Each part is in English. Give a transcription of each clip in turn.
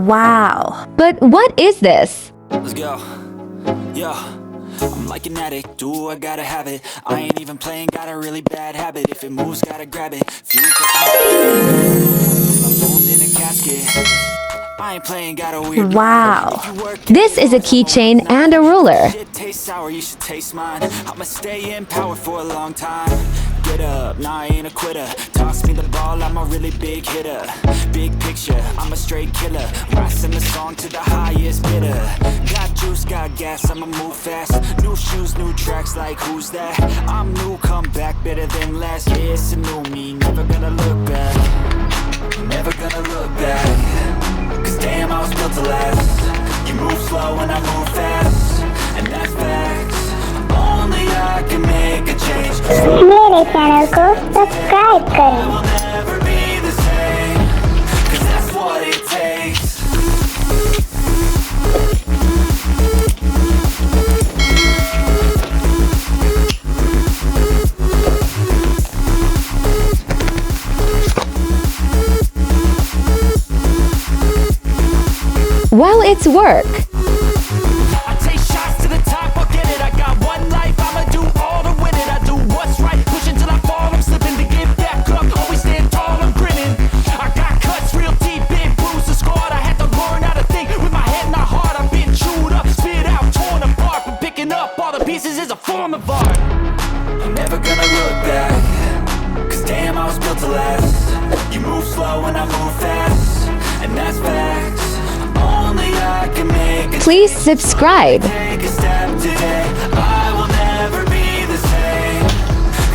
Wow. But what is this? Let's go. Yeah. I'm like an addict, do I gotta have it. I ain't even playing, got a really bad habit. If it moves, gotta grab it. Feels like I'm doomed in a casket. I ain't playing, got a weird Wow. mind. If you work This is a keychain and a ruler. shit tastes sour, you should taste mine. I'ma stay in power for a long time. Get up, nah, I ain't a quitter. Toss me the ball, I'm a really big hitter. Big picture, I'm a straight killer. Rising the song to the highest bidder. Got juice, got gas, I'ma move fast. New shoes, new tracks, like who's that? I'm new, come back better than last. Yeah, it's a new me, never gonna look back. Never gonna look back. Cause damn, I was built to last. You move slow and I move fast. And that's facts. Only I can make a change. मेरे channel को subscribe करें। Will never be the same. Cause that's what it takes. Well, it's work. I take shots to the top, I'll get it. I got one life, I'ma do all to win it. I do what's right, push until I fall. I'm slipping to get back up, always stand tall, I'm grinning. I got cuts real deep, big bruises scarred. I had to learn how to think with my head and my heart. I've been chewed up, spit out, torn apart. But picking up all the pieces is a form of art. I'm never gonna look back. Cause damn, I was built to last. You move slow and I move fast. And that's facts. Only I can make it. Please subscribe. Take a step today. I will never be the same.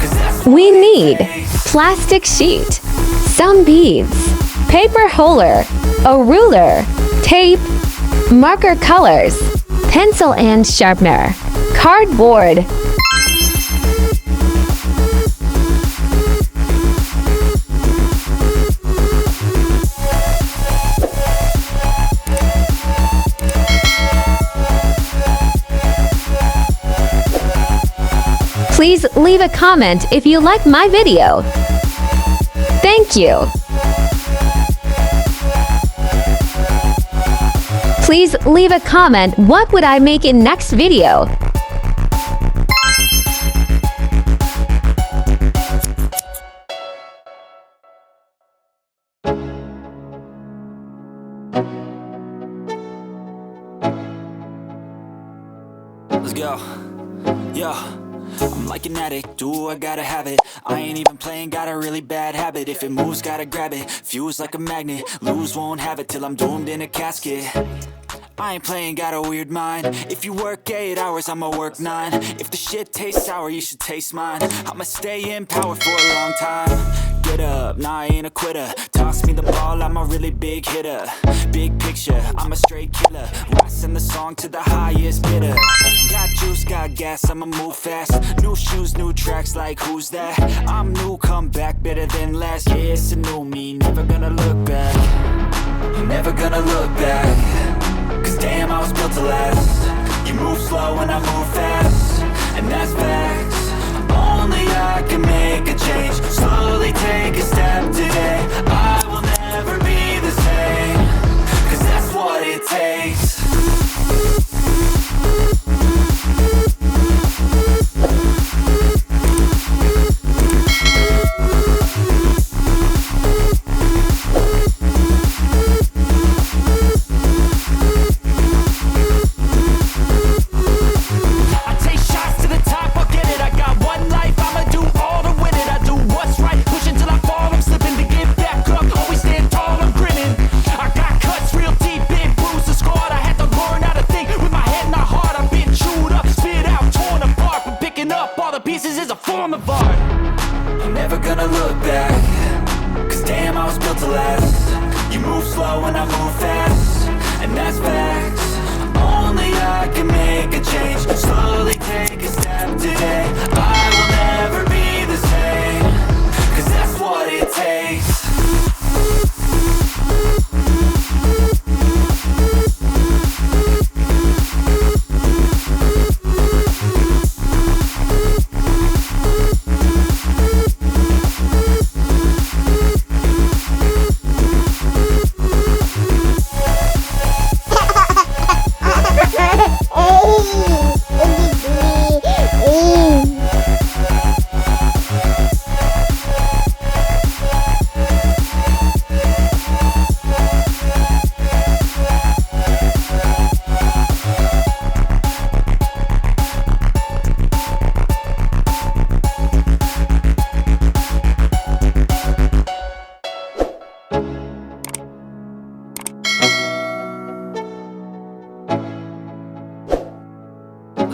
'Cause that's what We it need takes. plastic sheet, some beads, paper holder, a ruler, tape, marker colors, pencil and sharpener, cardboard. Please leave a comment if you like my video. Thank you. Please leave a comment what would I make in next video. Let's go. Yeah. I'm like an addict, do I gotta have it. I ain't even playing, got a really bad habit. If it moves, gotta grab it. Fuse like a magnet, lose, won't have it till I'm doomed in a casket. I ain't playing, got a weird mind. If you work 8 hours, I'ma work 9. If the shit tastes sour, you should taste mine. I'ma stay in power for a long time. Get up, nah, I ain't a quitter. Toss me the ball, I'm a really big hitter. Big picture, I'm a straight killer. Rising the song to the highest bidder. Got juice, got gas, I'ma move fast. New shoes, new tracks, like who's that? I'm new, come back better than last. Yeah, it's a new me, never gonna look back. Never gonna look back. Cause damn, I was built to last. You move slow and I move fast. And that's facts. Only I can make a change. Slowly take a step today. I will never be the same. Cause that's what it takes. I take shots to the top, I'll get it. I got one life, I'ma do all to win it. I do what's right, push until I fall. I'm slipping to get back up, always stand tall, I'm grinning. I got cuts real deep, big bruises scarred. I had to learn how to think with my head and my heart. I've been chewed up, spit out, torn apart. But picking up all the pieces is a form of art. I'm never gonna look back. Cause damn, I was built to last. You move slow and I move fast. And that's facts. Only I can make a change. Slowly take a step today. I will never be the same. Cause that's what it takes.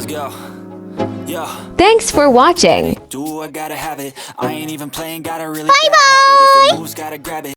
Let's go. Yo. Thanks for watching. Do I gotta have it? I ain't even playing, gotta really bad habit. If it moves, gotta grab it.